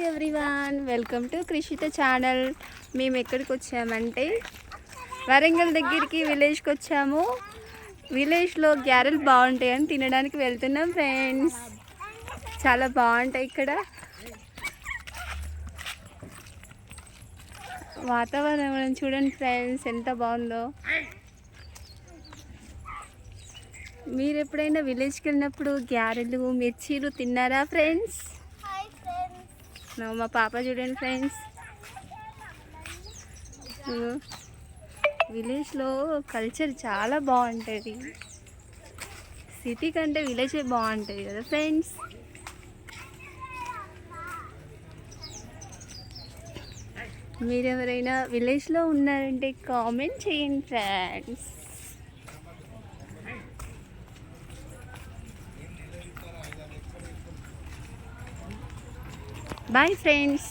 Everyone welcome to Krishitha channel. మేము ఎక్కడికి వచ్చామంటే వరంగల్ దగ్గరికి విలేజ్కి వచ్చాము. విలేజ్లో గ్యారెలు బాగుంటాయని తినడానికి వెళ్తున్నాం ఫ్రెండ్స్. చాలా బాగుంటాయి ఇక్కడ. వాతావరణం చూడండి ఫ్రెండ్స్ ఎంత బాగుందో. మీరు ఎప్పుడైనా విలేజ్కి వెళ్ళినప్పుడు గ్యారెలు మిర్చీలు తిన్నారా ఫ్రెండ్స్? మా పాప చూడండి ఫ్రెండ్స్. విలేజ్లో కల్చర్ చాలా బాగుంటుంది. సిటీ కంటే విలేజే బాగుంటుంది కదా ఫ్రెండ్స్. మీరు ఎవరైనా విలేజ్లో ఉన్నారంటే కామెంట్ చేయండి ఫ్రెండ్స్. Bye friends.